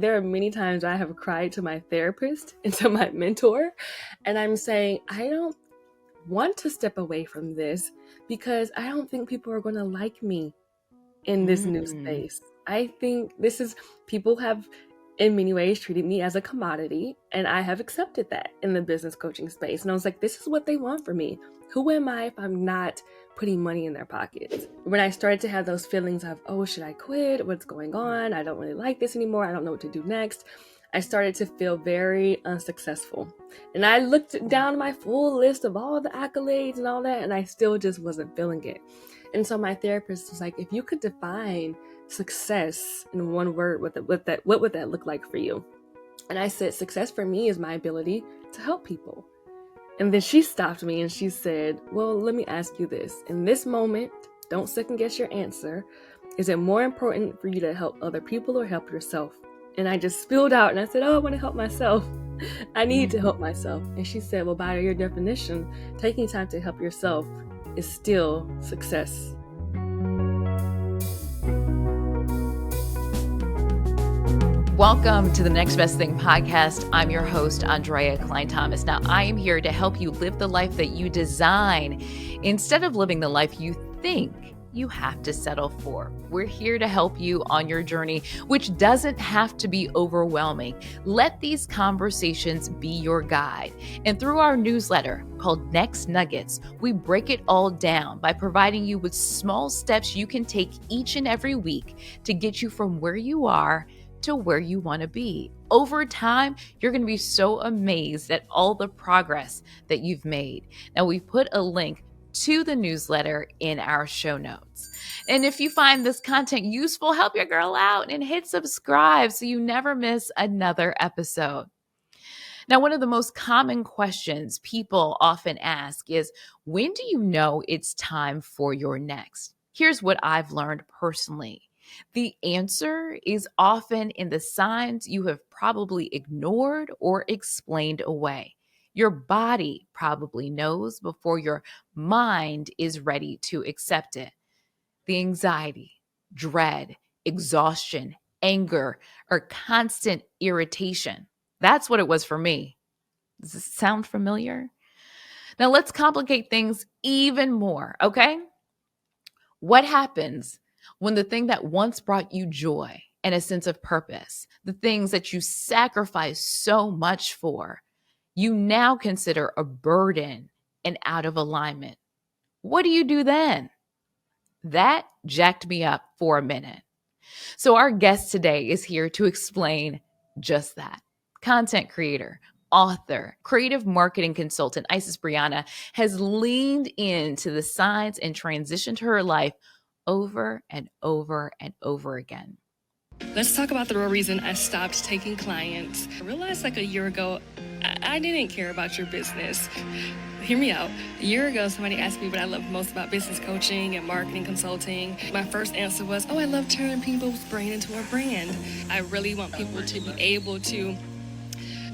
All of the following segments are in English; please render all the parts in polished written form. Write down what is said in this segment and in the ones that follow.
There are many times I have cried to my therapist and to my mentor, and I'm saying, I don't want to step away from this because I don't think people are going to like me in this new Mm. space. I think people have in many ways treated me as a commodity, and I have accepted that in the business coaching space. And I was like, this is what they want from me. Who am I if I'm not putting money in their pockets? When I started to have those feelings of, oh, should I quit? What's going on? I don't really like this anymore. I don't know what to do next. I started to feel very unsuccessful. And I looked down my full list of all the accolades and all that, and I still just wasn't feeling it. And so my therapist was like, if you could define success in one word, what would that look like for you? And I said, success for me is my ability to help people. And then she stopped me and she said, well, let me ask you this. In this moment, don't second guess your answer. Is it more important for you to help other people or help yourself? And I just spilled out and I said, oh, I want to help myself. I need to help myself. And she said, well, by your definition, taking time to help yourself is still success. Welcome to the Next Best Thing podcast. I'm your host, Aundrea Cline-Thomas. Now, I am here to help you live the life that you design instead of living the life you think you have to settle for. We're here to help you on your journey, which doesn't have to be overwhelming. Let these conversations be your guide. And through our newsletter called Next Nuggets, we break it all down by providing you with small steps you can take each and every week to get you from where you are to where you want to be. Over time, you're going to be so amazed at all the progress that you've made. Now, we've put a link to the newsletter in our show notes. And if you find this content useful, help your girl out and hit subscribe so you never miss another episode. Now, one of the most common questions people often ask is, when do you know it's time for your next? Here's what I've learned personally. The answer is often in the signs you have probably ignored or explained away. Your body probably knows before your mind is ready to accept it. The anxiety, dread, exhaustion, anger, or constant irritation. That's what it was for me. Does this sound familiar? Now let's complicate things even more, okay? What happens when the thing that once brought you joy and a sense of purpose, the things that you sacrificed so much for, you now consider a burden and out of alignment? What do you do then? That jacked me up for a minute. So our guest today is here to explain just that. Content creator, author, creative marketing consultant, Breanna has leaned into the signs and transitioned her life over and over and over again. Let's talk about the real reason I stopped taking clients. I realized like a year ago, I didn't care about your business. Hear me out. A year ago, somebody asked me what I love most about business coaching and marketing consulting. My first answer was, I love turning people's brain into a brand. I really want people to be able to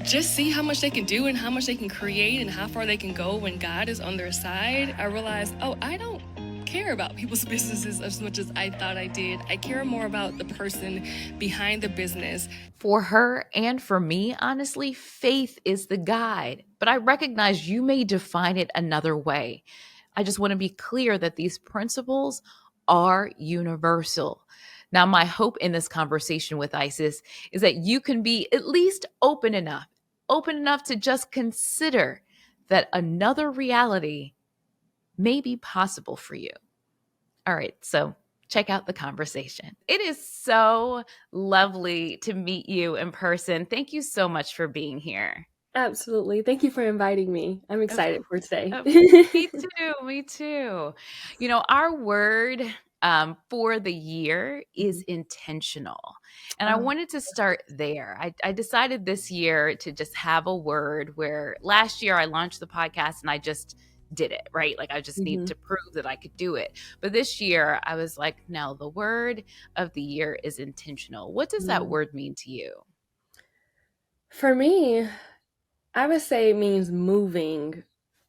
just see how much they can do and how much they can create and how far they can go when God is on their side. I realized, I don't care about people's businesses as much as I thought I did. I care more about the person behind the business. For her and for me, honestly, faith is the guide, but I recognize you may define it another way. I just want to be clear that these principles are universal. Now, my hope in this conversation with Isis is that you can be at least open enough to just consider that another reality may be possible for you. All right, so check out the conversation. It is so lovely to meet you in person. Thank you so much for being here. Absolutely. Thank you for inviting me. I'm excited for today. Me too. You know, our word for the year is intentional. And I wanted to start there. I decided this year to just have a word where last year I launched the podcast and I just did it, right? Like I just need to prove that I could do it. But this year I was like, no, the word of the year is intentional. What does that word mean to you? For me, I would say it means moving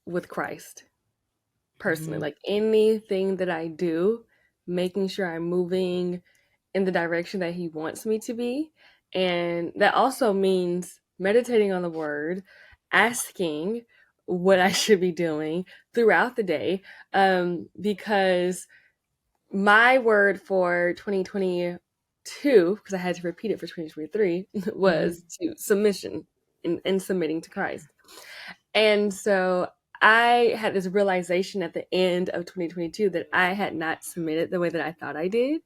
with Christ. Personally, like anything that I do, making sure I'm moving in the direction that he wants me to be. And that also means meditating on the word, asking what I should be doing throughout the day, because my word for 2022, because I had to repeat it for 2023, Mhm. was to submission and submitting to Christ. And so I had this realization at the end of 2022 that I had not submitted the way that I thought I did.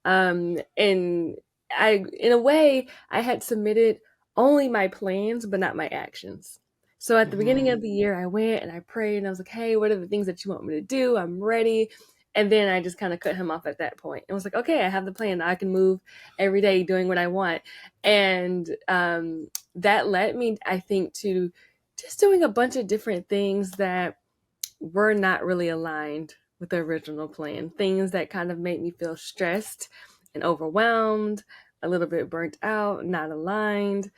And in a way, I had submitted only my plans, but not my actions. So at the beginning Mhm. of the year, I went and I prayed and I was like, hey, what are the things that you want me to do? I'm ready. And then I just kind of cut him off at that point. It was like, okay, I have the plan. I can move every day doing what I want. And that led me, I think, to just doing a bunch of different things that were not really aligned with the original plan. Things that kind of made me feel stressed and overwhelmed, a little bit burnt out, not aligned.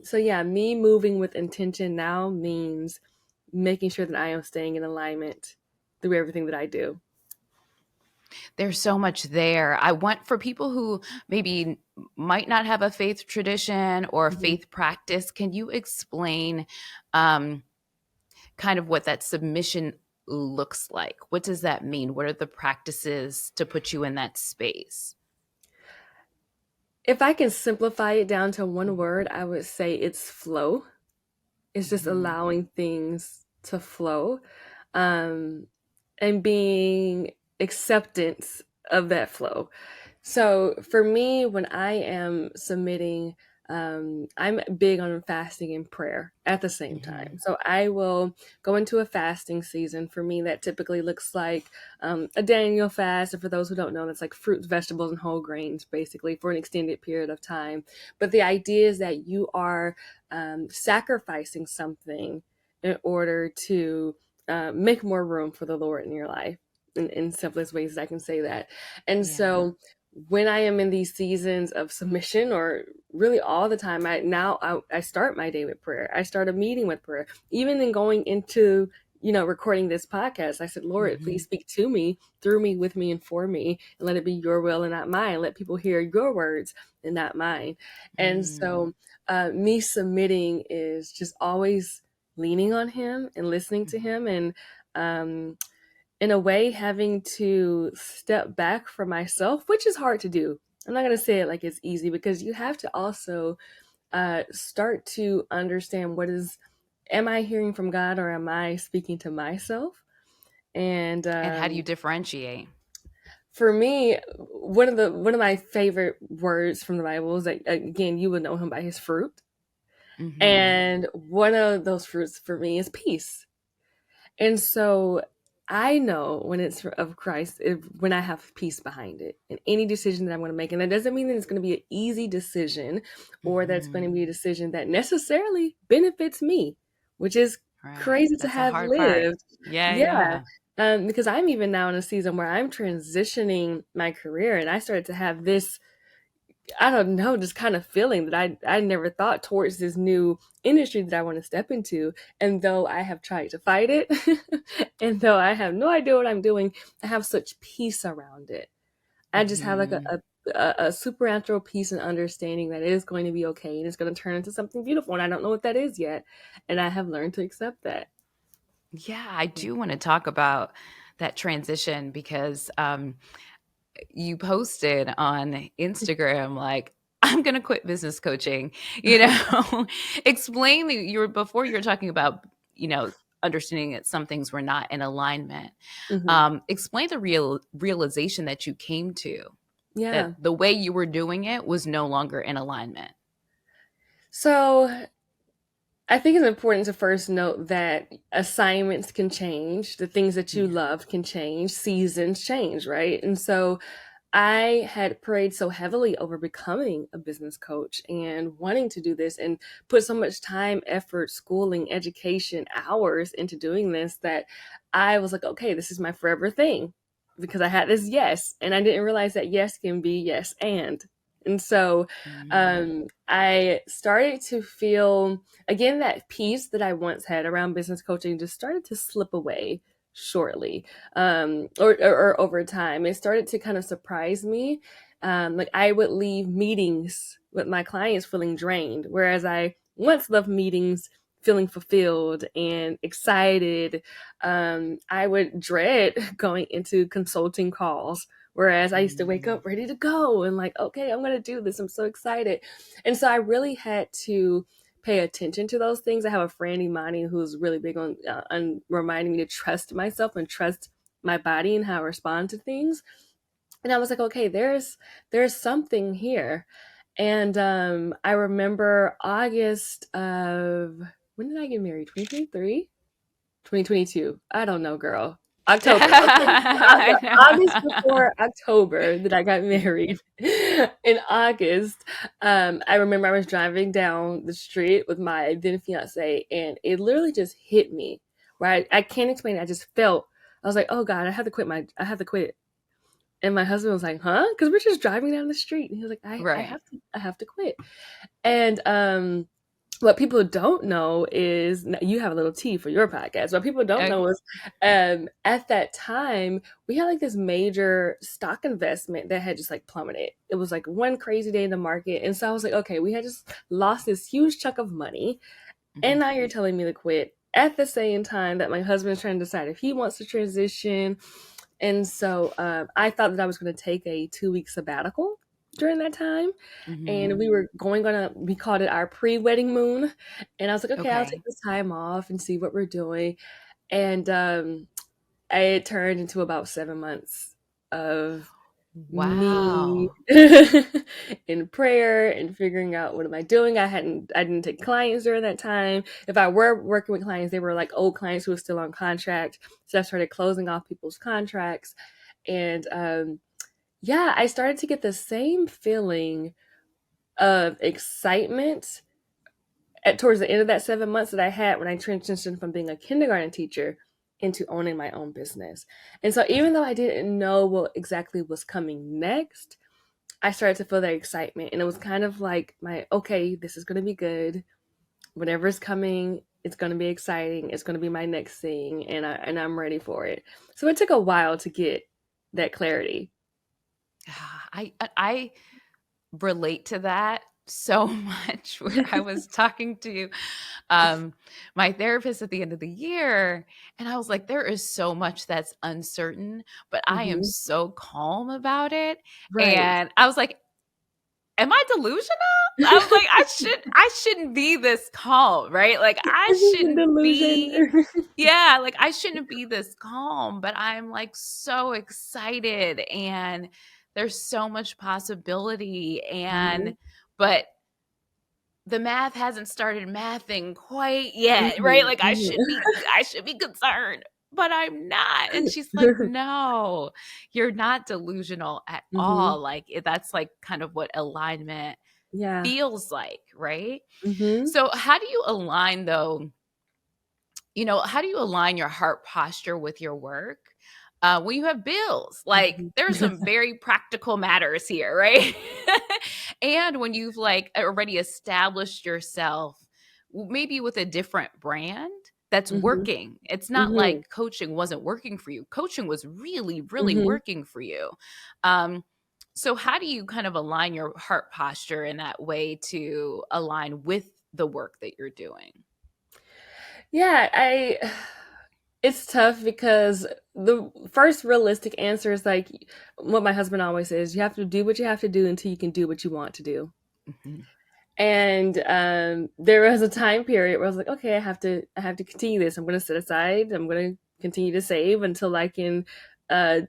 So yeah, me moving with intention now means making sure that I am staying in alignment through everything that I do. There's so much there. I want for people who maybe might not have a faith tradition or a Mhm. faith practice, can you explain um, kind of what that submission looks like? What does that mean? What are the practices to put you in that space? If I can simplify it down to one word, I would say it's flow. It's just Mhm. allowing things to flow, um, and being acceptance of that flow. So for me, when I am submitting, I'm big on fasting and prayer at the same time. Mhm. So I will go into a fasting season. For me, that typically looks like a Daniel fast. And for those who don't know, that's like fruits, vegetables, and whole grains, basically, for an extended period of time. But the idea is that you are sacrificing something in order to make more room for the Lord in your life. In simplest ways I can say that. And Yeah. so when I am in these seasons of submission, or really all the time, I start my day with prayer. I start a meeting with prayer. Even in going into, recording this podcast, I said, Lord, please Mhm. speak to me, through me, with me, and for me, and let it be your will and not mine. Let people hear your words and not mine. And Mm. so me submitting is just always leaning on him and listening to Mhm. him, and um, in a way having to step back from myself, which is hard to do. I'm not going to say it like it's easy, because you have to also start to understand am I hearing from God, or am I speaking to myself? And And how do you differentiate? for me, one of my favorite words from the Bible is that, again, you would know him by his fruit. Mhm. And one of those fruits for me is peace. And so I know when it's of Christ, when I have peace behind it in any decision that I'm going to make. And that doesn't mean that it's going to be an easy decision, or that it's going to Mhm. be a decision that necessarily benefits me, which is Right. crazy to That's a have hard part. lived. Yeah, Yeah. yeah. Because I'm even now in a season where I'm transitioning my career, and I started to have this, I don't know, just kind of feeling that I never thought towards this new industry that I want to step into. And though I have tried to fight it, and though I have no idea what I'm doing, I have such peace around it. I just have like Mhm. a supernatural peace and understanding that it is going to be okay, and it's going to turn into something beautiful. And I don't know what that is yet. And I have learned to accept that. Yeah, I do want to talk about that transition because you posted on Instagram like I'm going to quit business coaching, you know. Explain that before you were talking about, understanding that some things were not in alignment. Hmm. Explain the realization that you came to, that Yeah. the way you were doing it was no longer in alignment. So I think it's important to first note that assignments can change, the things that you Yeah. love can change, seasons change, right? And so I had prayed so heavily over becoming a business coach and wanting to do this, and put so much time, effort, schooling, education, hours into doing this, that I was like, okay, this is my forever thing, because I had this yes, and I didn't realize that yes can be yes and. And so Mm. I started to feel, again, that peace that I once had around business coaching just started to slip away shortly, or over time. It started to kind of surprise me. Like I would leave meetings with my clients feeling drained, whereas I once left meetings feeling fulfilled and excited. I would dread going into consulting calls, whereas I used to wake up ready to go and like, okay, I'm going to do this. I'm so excited. And so I really had to pay attention to those things. I have a friend, Imani, who's really big on reminding me to trust myself and trust my body and how I respond to things. And I was like, okay, there's something here. And I remember August of, when did I get married? 2023? 2022. I don't know, girl. October. Okay. I August know. before October that I got married. In August, I remember I was driving down the street with my then fiance, and it literally just hit me. Right? I can't explain it. I just felt, I was like, oh God, I have to quit. And my husband was like, huh? Because we're just driving down the street. And he was like, Right. I have to quit. And what people don't know is, you have a little tea for your podcast. What people don't know is, at that time we had like this major stock investment that had just like plummeted. It was like one crazy day in the market, and so I was like, okay, we had just lost this huge chunk of money, and Mhm. now you're telling me to quit at the same time that my husband is trying to decide if he wants to transition. And so I thought that I was going to take a 2-week sabbatical during that time. And Mhm. we were going on we called it our pre-wedding moon. And I was like, okay, I'll take Okay. this time off and see what we're doing. And it turned into about 7 months of me Wow. in prayer and figuring out, what am I doing. I didn't take clients during that time. If I were working with clients, they were like old clients who were still on contract, so I started closing off people's contracts. And yeah, I started to get the same feeling of excitement towards the end of that 7 months that I had when I transitioned from being a kindergarten teacher into owning my own business. And so even though I didn't know what exactly was coming next, I started to feel that excitement. And it was kind of like, okay, this is going to be good. Whatever's coming, it's going to be exciting. It's going to be my next thing. And I'm ready for it. So it took a while to get that clarity. I relate to that so much. Where I was talking to my therapist at the end of the year, and I was like, there is so much that's uncertain, but I am Hmm. so calm about it. Right. And I was like, am I delusional? I was like, I shouldn't be this calm, right? Like I This is a shouldn't be, delusion. yeah, like I shouldn't be this calm, but I'm like so excited and there's so much possibility. Hmm. And but the math hasn't started mathing quite yet, right? Hmm. Like Hmm. I should be concerned, but I'm not. And she's like, "No, you're not delusional at Hmm. all." Like that's like kind of what alignment Yeah. feels like, right? Hmm. So, how do you align though, how do you align your heart posture with your work when you have bills? Like, Hmm. there's some very practical matters here, right? And when you've like already established yourself, maybe with a different brand that's Hmm. working. It's not Hmm. like coaching wasn't working for you. Coaching was really, really Hmm. working for you. Um, so, how do you kind of align your heart posture in that way to align with the work that you're doing? Yeah, it's tough because the first realistic answer is like what my husband always says, you have to do what you have to do until you can do what you want to do. Mhm. And there was a time period where I was like, okay, I have to continue this. I'm going to set aside. I'm going to continue to save until I can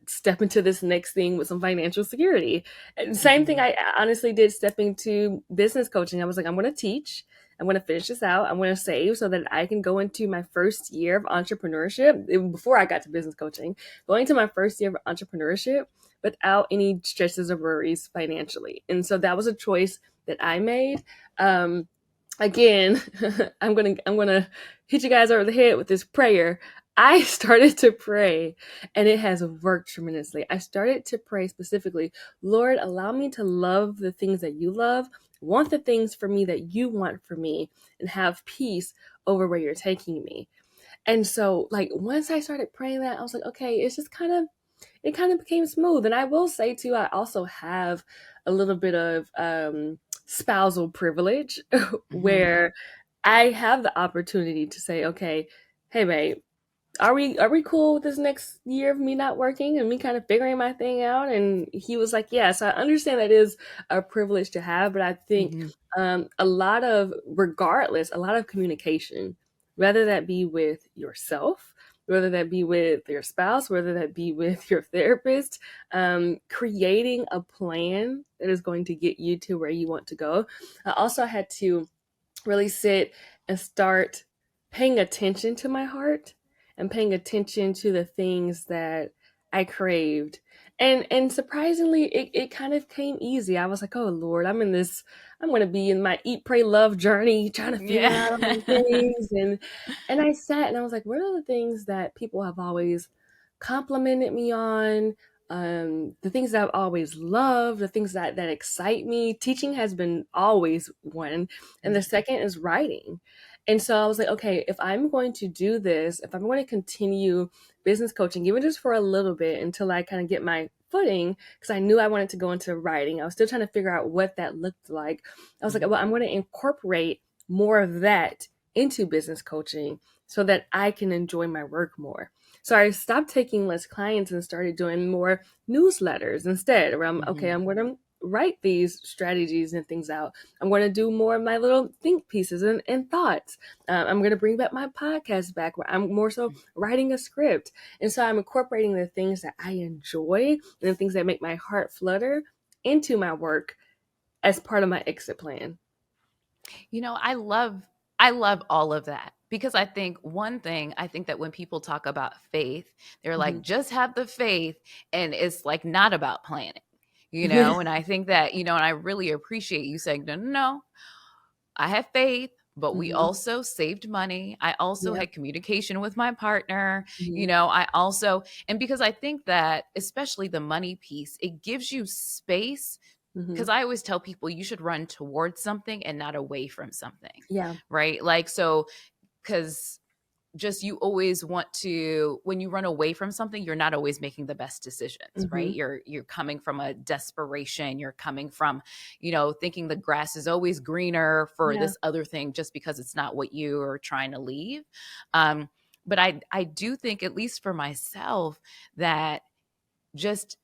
step into this next thing with some financial security. And same thing Mhm. I honestly did stepping to business coaching. I was like, I'm going to teach. I'm going to finish this out. I'm going to save so that I can go into my first year of entrepreneurship. Before I got to business coaching, going to my first year of entrepreneurship without any stresses or worries financially. And so that was a choice that I made. Um, Again, I'm gonna hit you guys over the head with this prayer. I started to pray, and it has worked tremendously. I started to pray specifically, Lord, allow me to love the things that you love, want the things for me that you want for me, and have peace over where you're taking me. And so, like, once I started praying that, I was like, okay, it's just it kind of became smooth. And I will say too, I also have a little bit of spousal privilege Mm-hmm. where I have the opportunity to say, okay, hey babe, are we cool with this next year of me not working and me kind of figuring my thing out? And he was like, yeah. So I understand that is a privilege to have, but I think Mm-hmm. a lot of, regardless, a lot of communication, whether that be with yourself, whether that be with your spouse, whether that be with your therapist, creating a plan that is going to get you to where you want to go. I also had to really sit and start paying attention to my heart and paying attention to the things that I craved. And surprisingly, it kind of came easy. I was like, oh Lord, I'm gonna be in my eat, pray, love journey trying to figure Yeah. out all the things. And I sat and I was like, what are the things that people have always complimented me on? The things that I've always loved, the things that excite me. Teaching has been always one, and the second is writing. And so I was like, okay, if I'm going to do this, if I'm going to continue business coaching, even just for a little bit until I kind of get my footing, because I knew I wanted to go into writing. I was still trying to figure out what that looked like. I was like, well, I'm going to incorporate more of that into business coaching so that I can enjoy my work more. So I stopped taking less clients and started doing more newsletters instead, where Mm-hmm. I'm going to write these strategies and things out. I'm going to do more of my little think pieces and thoughts. I'm going to bring back my podcast back where I'm more so writing a script. And so I'm incorporating the things that I enjoy and the things that make my heart flutter into my work as part of my exit plan. I love all of that because I think one thing, I think that when people talk about faith, they're Mm-hmm. like, just have the faith. And it's like not about planning, Yeah. and I think that, and I really appreciate you saying, no, no, no, I have faith, but we Mm-hmm. also saved money. I also Yep. had communication with my partner. Mm-hmm. I also, and because I think that especially the money piece, it gives you space. Mm-hmm. Because I always tell people you should run towards something and not away from something. Yeah. Right. Like, so, because just you always want to, when you run away from something, you're not always making the best decisions, Mm-hmm. right? You're coming from a desperation, you're coming from, thinking the grass is always greener for Yeah. this other thing just because it's not what you are trying to leave. um but I do think, at least for myself, that just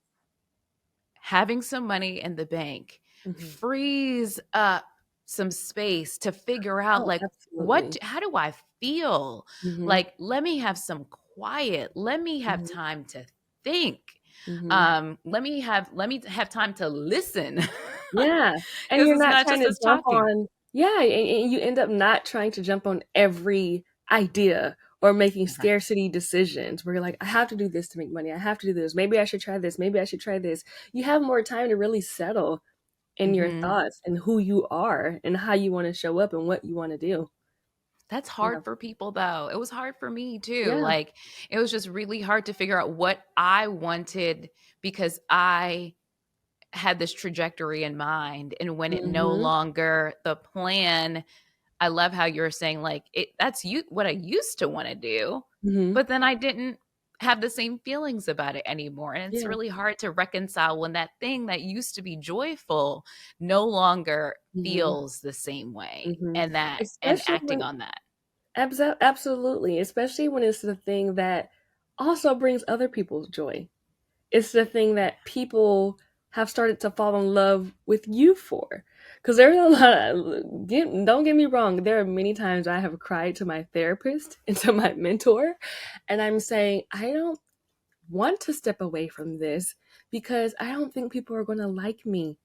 having some money in the bank Mm-hmm. frees up some space to figure out, Oh, like, absolutely. how do I feel? Mm-hmm. Like, let me have some quiet. Let me have Mm-hmm. time to think. Mm-hmm. Let me have time to listen. Yeah, and Because you're it's not not trying just to us jump talking. on, yeah, and you end up not trying to jump on every idea or making Right. scarcity decisions where you're like, I have to do this to make money. I have to do this. Maybe I should try this. Maybe I should try this. You have more time to really settle in your Hmm. thoughts and who you are and how you want to show up and what you want to do. That's Yeah. hard for people, though. It was hard for me too. Yeah. Like, it was just really hard to figure out what I wanted, because I had this trajectory in mind, and when it no Mhm. longer the plan, I love how you're saying, like, that's you what I used to want to do, Mhm. but then I didn't have the same feelings about it anymore. And it's Yeah. really hard to reconcile when that thing that used to be joyful no longer Mhm. feels the same way, Mhm. and Especially acting when on that. absolutely, especially when it's the thing that also brings other people joy. It's the thing that people have started to fall in love with you for. Because there's a lot of, don't get me wrong, there are many times I have cried to my therapist and to my mentor, and I'm saying, I don't want to step away from this because I don't think people are going to like me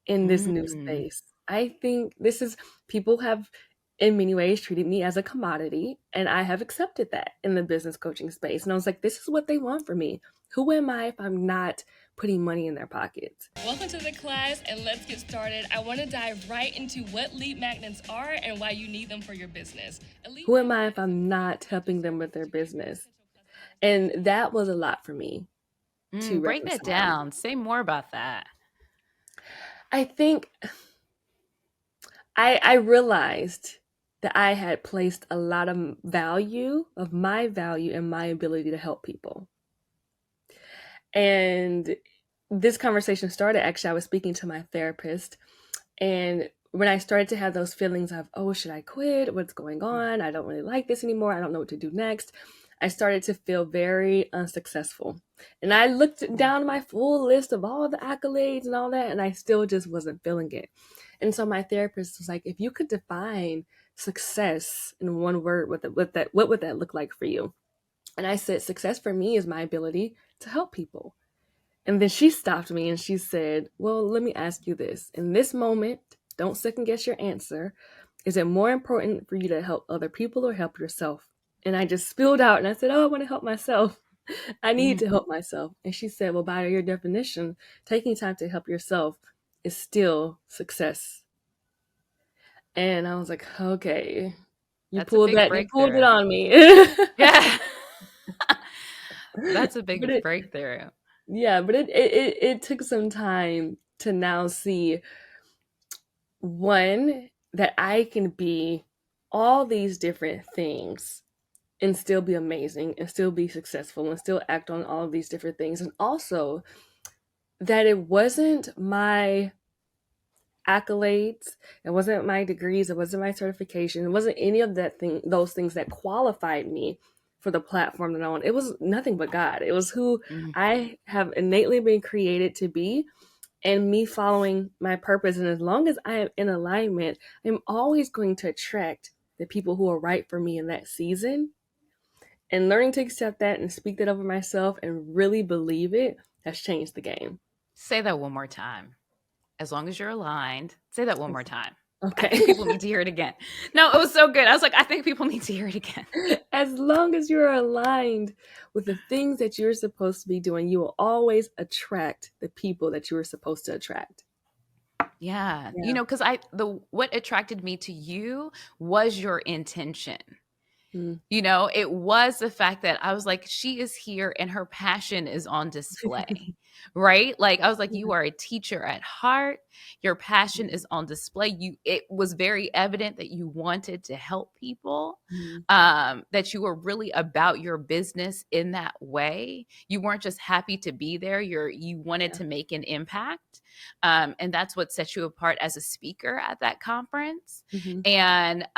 in this new Mm. space. I think this is, people have in many ways treated me as a commodity, and I have accepted that in the business coaching space. And I was like, this is what they want from me. Who am I if I'm not putting money in their pockets? Welcome to the class, and let's get started. I want to dive right into what lead magnets are and why you need them for your business. Who am I if I'm not helping them with their business? And that was a lot for me to Break that reconcile. down. Say more about that. I think I realized that I had placed a lot of value, of my value and my ability to help people. And this conversation started, actually, I was speaking to my therapist, and when I started to have those feelings of, oh, should I quit? What's going Mm. on? I don't really like this anymore. I don't know what to do next. I started to feel very unsuccessful. And I looked down my full list of all the accolades and all that, and I still just wasn't feeling it. And so my therapist was like, if you could define success in one word, what would that look like for you? And I said, success for me is my ability to help people. And then she stopped me and she said, well, let me ask you this. In this moment, don't second guess your answer. Is it more important for you to help other people or help yourself? And I just spilled out and I said, oh, I want to help myself. I need Mhm. to help myself. And she said, well, by your definition, taking time to help yourself is still success. And I was like, okay, That's a big you pulled it breakthrough. on me. Yeah. That's a But big it, breakthrough. yeah, but it took some time to now see, one, that I can be all these different things and still be amazing and still be successful and still act on all of these different things. And also that it wasn't my accolades, it wasn't my degrees, it wasn't my certification, it wasn't any of those things that qualified me for the platform that I want. It was nothing but God. It was who Mm. I have innately been created to be, and me following my purpose. And as long as I am in alignment, I'm always going to attract the people who are right for me in that season. And learning to accept that and speak that over myself and really believe it has changed the game. Say that one more time. As long as you're aligned. Say that one more time. I Okay. think people need to hear it again. No, it was so good. I was like, I think people need to hear it again. As long as you're aligned with the things that you're supposed to be doing, you will always attract the people that you were supposed to attract. Yeah. Yeah. Because what attracted me to you was your intention. Mm. It was the fact that I was like, she is here and her passion is on display, right? Like I was like, you Yeah. are a teacher at heart. Your passion is on display. It was very evident that you wanted to help people, Mm. that you were really about your business in that way. You weren't just happy to be there. You wanted Yeah. to make an impact. And that's what set you apart as a speaker at that conference. Mhm. And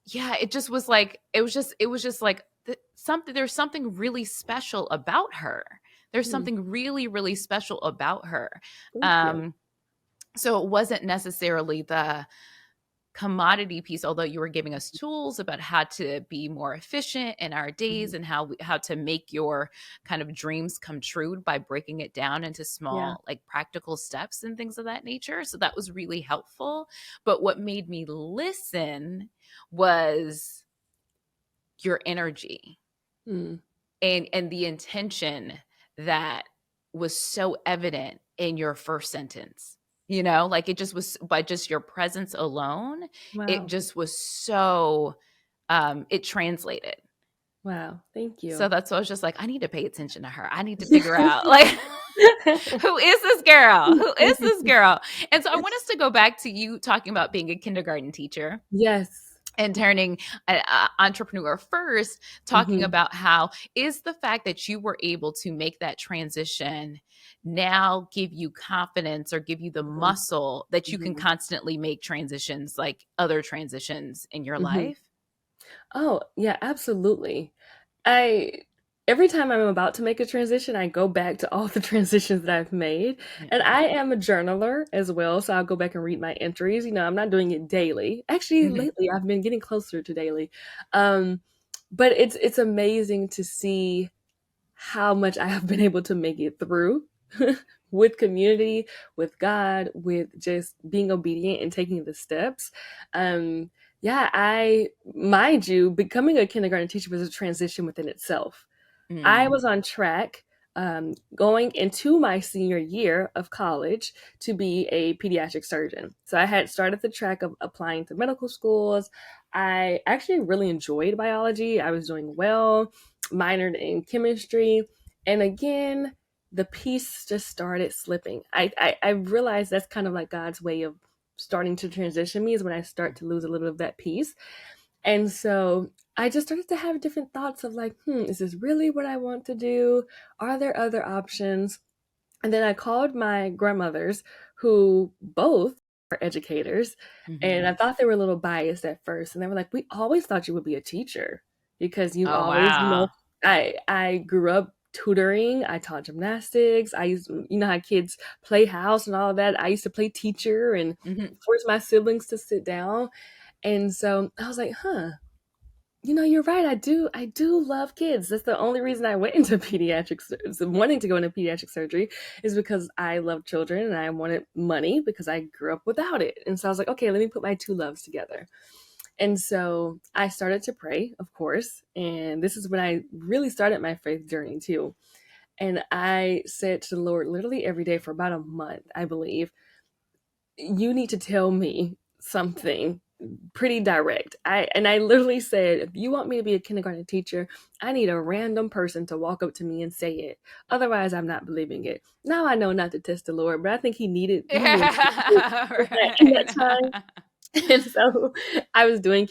yeah, it just was like it was just like there's something really special about her. There's Mm. something really really special about her. Thank you. Um so it wasn't necessarily the commodity piece, although you were giving us tools about how to be more efficient in our days Mhm. and how to make your kind of dreams come true by breaking it down into Yeah. small like practical steps and things of that nature. So that was really helpful. But what made me listen was your energy Mm. and the intention that was so evident in your first sentence. Like it just was by just your presence alone, it Wow. just was so it translated. Wow. Thank So you. that's why I was just like, I need to pay attention to her. I need to figure out like who is this girl? Who is this girl? And so I want us to go back to you talking about being a kindergarten teacher Yes. and turning an entrepreneur first, talking Mhm. about how is the fact that you were able to make that transition now give you confidence or give you the Mhm. muscle that you can Mhm. constantly make transitions like other transitions in your Mhm. life? Oh, yeah, absolutely. I Every time I'm about to make a transition, I go back to all the transitions that I've made. Yeah. And I am a journaler as well, so I'll go back and read my entries. I'm not doing it daily. Actually, Mhm. lately I've been getting closer to daily. Um, but it's amazing to see how much I have been able to make it through with community, with God, with just being obedient and taking the steps. Um, yeah, mind you, becoming a kindergarten teacher was a transition within itself. I Mm. was on track, going into my senior year of college to be a pediatric surgeon. So I had started the track of applying to medical schools. I actually really enjoyed biology. I was doing well, minored in chemistry. And again, the piece just started slipping. I realized that's kind of like God's way of starting to transition me, is when I start to lose a little of that piece. And so I just started to have different thoughts of like, is this really what I want to do? Are there other options? And then I called my grandmothers, who both educators. And I Mhm. thought they were a little biased at first. And they were like, we always thought you would be a teacher because you Oh, always, wow. I grew up tutoring. I taught gymnastics. I used, how kids play house and all of that. I used to play teacher and Mhm. force my siblings to sit down. And so I was like, huh, you're right. I do love kids. That's the only reason I went into pediatrics, wanting to go into pediatric surgery, is because I love children and I wanted money because I grew up without it. And so I was like, okay, let me put my two loves together. And so I started to pray, of course. And this is when I really started my faith journey too. And I said to the Lord literally every day for about a month, I believe, you need to tell me something pretty direct. I literally said, if you want me to be a kindergarten teacher, I need a random person to walk up to me and say it. Otherwise, I'm not believing it. Now I know not to test the Lord, but I think he wanted to in that time. Right. And so I was doing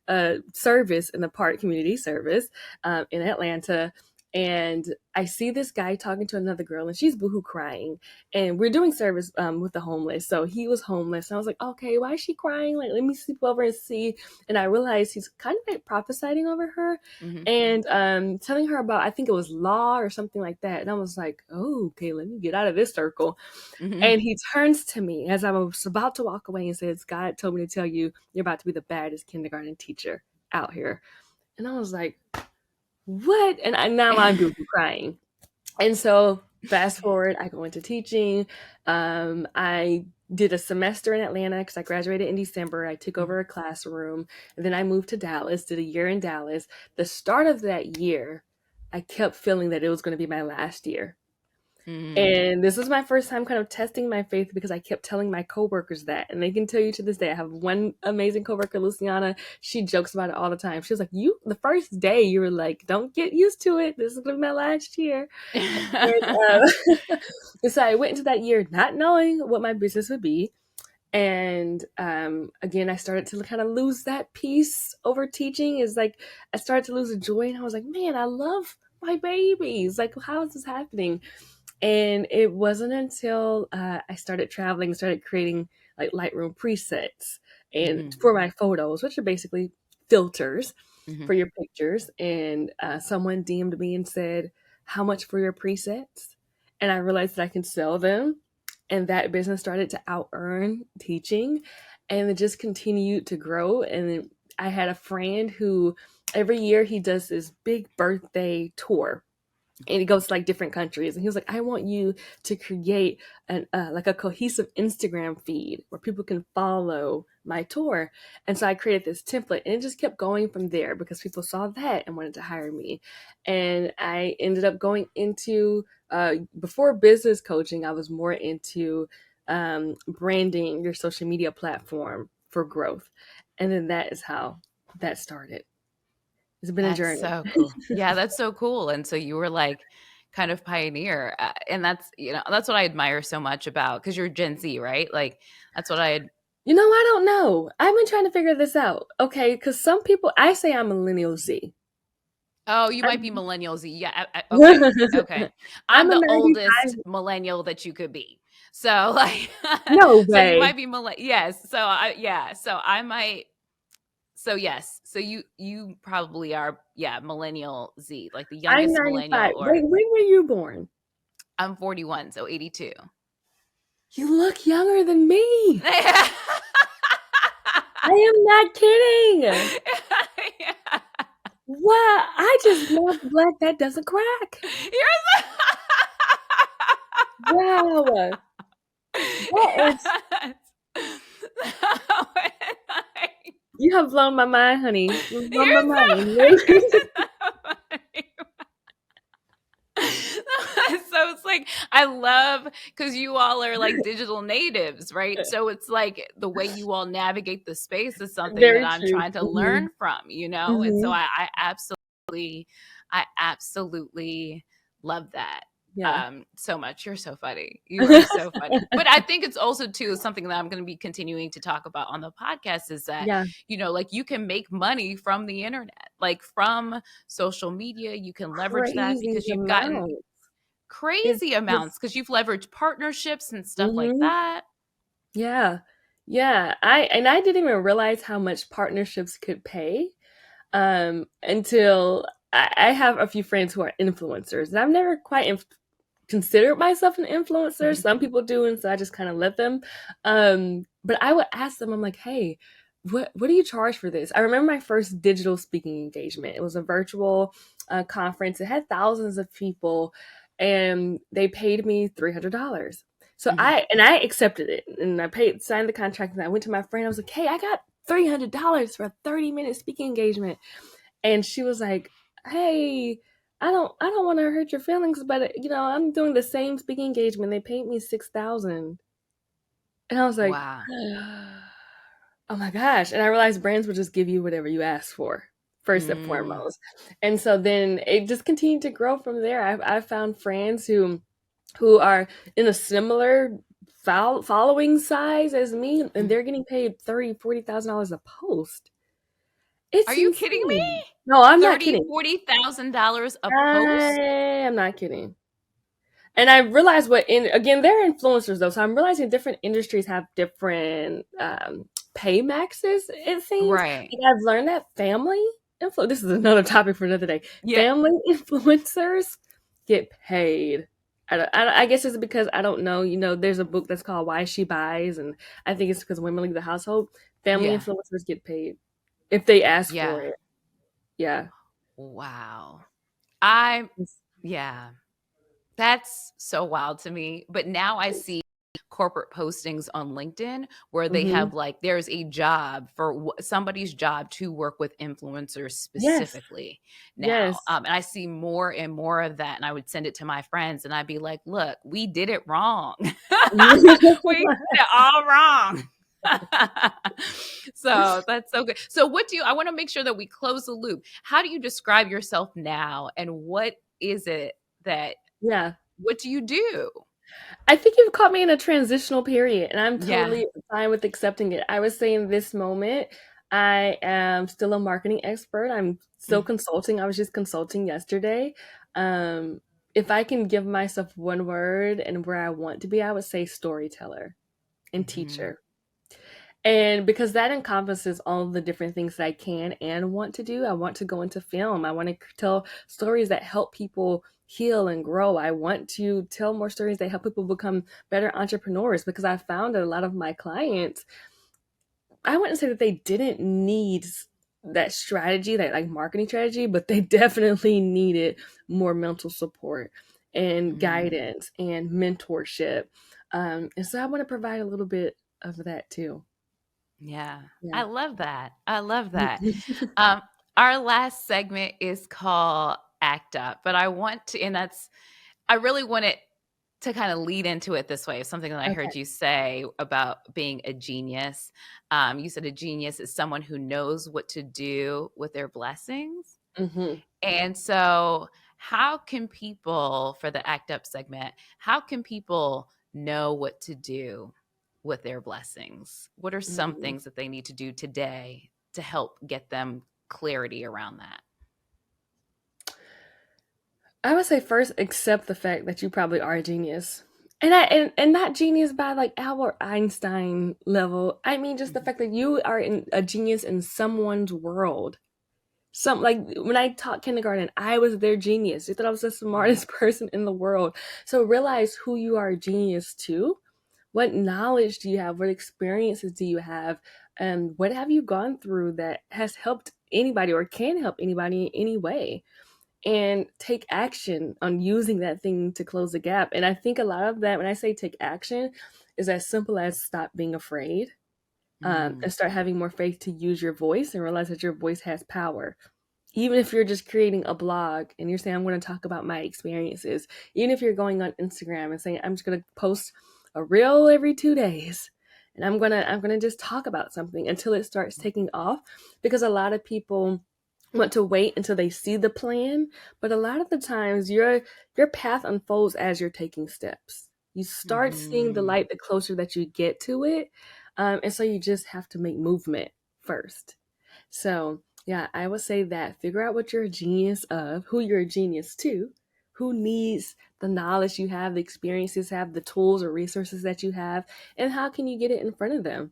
a service in the park, community service, in Atlanta. And I see this guy talking to another girl, and she's boohoo crying. And we're doing service with the homeless. So he was homeless. And I was like, okay, why is she crying? Like, let me sleep over and see. And I realized he's kind of like prophesying over her Mhm. and telling her about, I think it was law or something like that. And I was like, oh, okay, let me get out of this circle. Mhm. And he turns to me as I was about to walk away and says, God told me to tell you, you're about to be the baddest kindergarten teacher out here. And I was like, what? And now I'm crying. And so fast forward, I go into teaching. I did a semester in Atlanta because I graduated in December. I took over a classroom. And then I moved to Dallas, did a year in Dallas. The start of that year, I kept feeling that it was going to be my last year. Mhm. And this was my first time kind of testing my faith because I kept telling my coworkers that. And they can tell you to this day, I have one amazing coworker, Luciana. She jokes about it all the time. She was like, the first day you were like, don't get used to it. This is going to be my last year. And so I went into that year not knowing what my business would be. And again, I started to kind of lose that peace over teaching. Is like I started to lose the joy, and I was like, man, I love my babies. Like, how is this happening? And it wasn't until I started traveling, started creating like Lightroom presets and Mhm. for my photos, which are basically filters Mhm. for your pictures. And someone DM'd me and said, "How much for your presets?" And I realized that I can sell them. And that business started to out earn teaching, and it just continued to grow. And then I had a friend who every year he does this big birthday tour and he goes to like different countries, and he was like, I want you to create an like a cohesive Instagram feed where people can follow my tour. And so I created this template, and it just kept going from there because people saw that and wanted to hire me. And I ended up going into before business coaching, I was more into branding your social media platform for growth. And then that is how that started. It's been a That's journey. so cool. Yeah, that's so cool. And so you were like kind of pioneer. And that's, that's what I admire so much about, because you're Gen Z, right? Like that's what I don't know. I've been trying to figure this out. Okay, because some people, I say I'm millennial Z. oh, you might be I'm, millennial Z. Yeah. Okay. Okay. I'm I'm a the 95. oldest millennial that you could be. So like, No so you way. might be yes. So yeah. So I might, so yes. So you probably are, yeah, millennial Z, like the I'm youngest millennial, 95. or Wait, when were you born? I'm 41, so 82. You look younger than me. I am not kidding. Yeah. Wow, I just love black that doesn't crack. You're Wow, that is, yes. you have blown my mind, honey. You've blown my You're mind. so so it's like I love, because you all are like digital natives, right? So it's like the way you all navigate the space is something that Very I'm true. trying to Hmm. learn from, and so Hmm. I absolutely love that Yeah, so much. You're so funny. You are so funny. But I think it's also too something that I'm going to be continuing to talk about on the podcast is that, yeah, like you can make money from the internet, like from social media. You can leverage that crazy because you've gotten amount. It's crazy it's amounts, because you've leveraged partnerships and stuff like mhm. that. Yeah. Yeah. I didn't even realize how much partnerships could pay until I have a few friends who are influencers. And I've never quite considered myself an influencer. Some people do, and so I just kind of let them. But I would ask them, I'm like, hey, what do you charge for this? I remember my first digital speaking engagement. It was a virtual conference. It had thousands of people, and they paid me $300. So Mhm. I accepted it, and I signed the contract, and I went to my friend. I was like, hey, I got $300 for a 30-minute speaking engagement. And she was like, hey, I don't want to hurt your feelings, but I'm doing the same speaking engagement. They paid me 6,000. And I was like, Wow. oh my gosh. And I realized brands will just give you whatever you ask for, first and Mm. foremost. And so then it just continued to grow from there. I've found friends who are in a similar following size as me, and Mm. they're getting paid $30,000, $40,000 a post. It's Are you kidding me? insane. No, I'm not 30, kidding. $40,000 a I post? am not kidding. And I realized again, they're influencers though, so I'm realizing different industries have different pay maxes, it seems. Right. And I've learned that this is another topic for another day. Yeah. Family influencers get paid. I guess it's because I don't know. There's a book that's called Why She Buys, and I think it's because women leave the household. Family Yeah. influencers get paid if they ask for Yeah. it. Yeah. Wow. I yeah. That's so wild to me. But now I see corporate postings on LinkedIn where they Mm-hmm. have like there's a job for somebody's job to work with influencers Yes. specifically now. Yes. And I see more and more of that. And I would send it to my friends and I'd be like, look, we did it wrong. We did it all wrong. So that's so good. So I want to make sure that we close the loop. How do you describe yourself now? And what is it that, Yeah. what do you do? I think you've caught me in a transitional period, and I'm Yeah. totally fine with accepting it. I would say in this moment, I am still a marketing expert. I'm still Mm-hmm. consulting. I was just consulting yesterday. Um, if I can give myself one word and where I want to be, I would say storyteller and Mm-hmm. teacher. And because that encompasses all of the different things that I can and want to do, I want to go into film. I want to tell stories that help people heal and grow. I want to tell more stories that help people become better entrepreneurs because I found that a lot of my clients, I wouldn't say that they didn't need that strategy, that like marketing strategy, but they definitely needed more mental support and Mm. guidance and mentorship. And so I want to provide a little bit of that too. Yeah. I Yeah. love that. I love that. Um, our last segment is called Act Up, but I want to, and that's, I really want it to kind of lead into it this way. Something that I Okay. heard you say about being a genius. You said a genius is someone who knows what to do with their blessings. Mhm. And so, how can people, for the Act Up segment, how can people know what to do with their blessings? What are some Mhm. things that they need to do today to help get them clarity around that? I would say first accept the fact that you probably are a genius. And not genius by like Albert Einstein level. I mean just the Mhm. fact that you are a genius in someone's world. Some like when I taught kindergarten, I was their genius. They thought I was the Mm, smartest person in the world. So realize who you are a genius to. What knowledge do you have? What experiences do you have? And what have you gone through that has helped anybody or can help anybody in any way? And take action on using that thing to close the gap. And I think a lot of that, when I say take action, is as simple as stop being afraid, mm, and start having more faith to use your voice and realize that your voice has power. Even if you're just creating a blog and you're saying, I'm going to talk about my experiences, even if you're going on Instagram and saying, I'm just going to post a reel every 2 days. And I'm gonna just talk about something until it starts taking off, because a lot of people want to wait until they see the plan, but a lot of the times your path unfolds as you're taking steps. You start seeing the mhm. light the closer that you get to it, and so you just have to make movement first. So yeah, I would say that figure out what you're a genius of, who you're a genius to, who needs the knowledge you have, the experiences have, the tools or resources that you have, and how can you get it in front of them?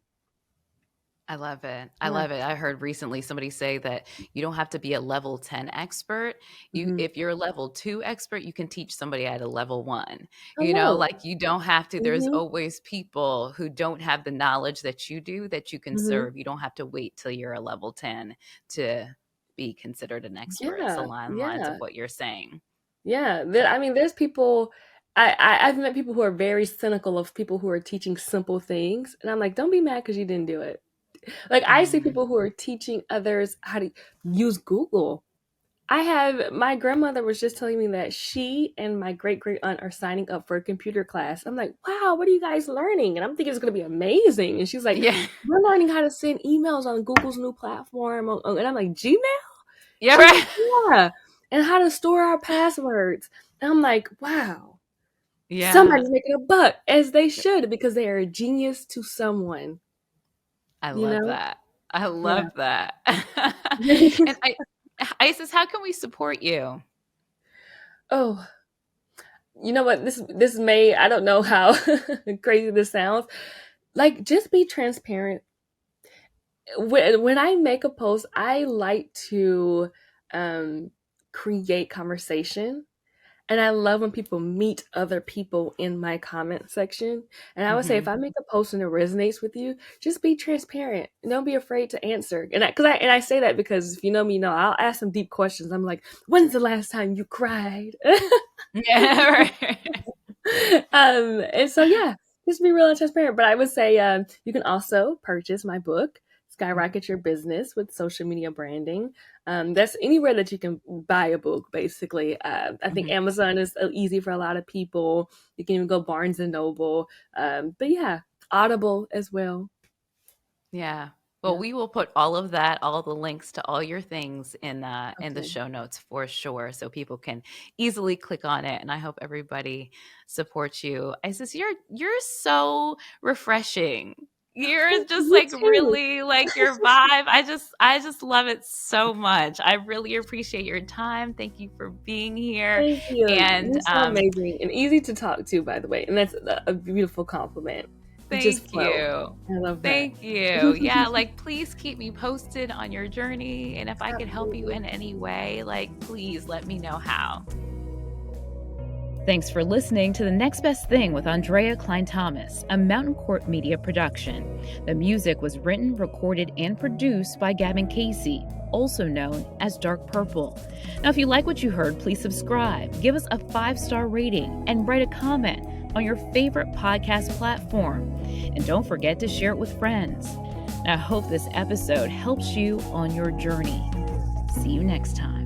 I love it. I Yeah. love it. I heard recently somebody say that you don't have to be a level 10 expert. Hmm. If you're a level 2 expert, you can teach somebody at a level 1. Hello. Like you don't have to, there's Hmm. always people who don't have the knowledge that you can Hmm. serve. You don't have to wait till you're a level 10 to be considered an expert. It's Yeah. along the lines of Yeah. what you're saying. Yeah. So, I mean, there's people. I've met people who are very cynical of people who are teaching simple things, and I'm like, don't be mad because you didn't do it. Like I see mm, people who are teaching others how to use Google. My grandmother was just telling me that she and my great great aunt are signing up for a computer class. I'm like, wow, what are you guys learning? And I'm thinking it's going to be amazing. And she's like, yeah. we're learning how to send emails on Google's new platform. And I'm like, Gmail? Yeah, She's like, right. yeah. And how to store our passwords. And I'm like, wow, Yeah. somebody's making a buck, as they should, because they are a genius to someone, I you love know? that. I Yeah. love that. And Isis, how can we support you? Oh, you know what? This may, I don't know how crazy this sounds. Like, just be transparent. When I make a post, I like to um, create conversation. And I love when people meet other people in my comment section. And I would say if Mhm. I make a post and it resonates with you, just be transparent. Don't be afraid to answer. And I say that because if you know me, you know I'll ask some deep questions. I'm like, when's the last time you cried? Yeah, right. And so yeah, just be real and transparent. But I would say you can also purchase my book, Skyrocket Your Business with Social Media Branding. That's anywhere that you can buy a book, basically. I think Mhm. Amazon is easy for a lot of people. You can even go Barnes and Noble. But yeah, Audible as well. Yeah. Well, Yeah. we will put all of that, all the links to all your things in the Okay. show notes for sure, so people can easily click on it. And I hope everybody supports you. Isis, you're so refreshing. You're Thank just you like too. really like your vibe. I just love it so much. I really appreciate your time. Thank you for being here. Thank you. And You're so amazing and easy to talk to, by the way. And that's a beautiful compliment. You just thank flow. you. I love that. Thank you. Yeah, like please keep me posted on your journey. And if I could help you Absolutely. in any way, like please let me know how. Thanks for listening to The Next Best Thing with Aundrea Cline-Thomas, a Mountain Court Media production. The music was written, recorded, and produced by Gavin Casey, also known as Dark Purple. Now, if you like what you heard, please subscribe, give us a 5-star rating, and write a comment on your favorite podcast platform. And don't forget to share it with friends. Now, I hope this episode helps you on your journey. See you next time.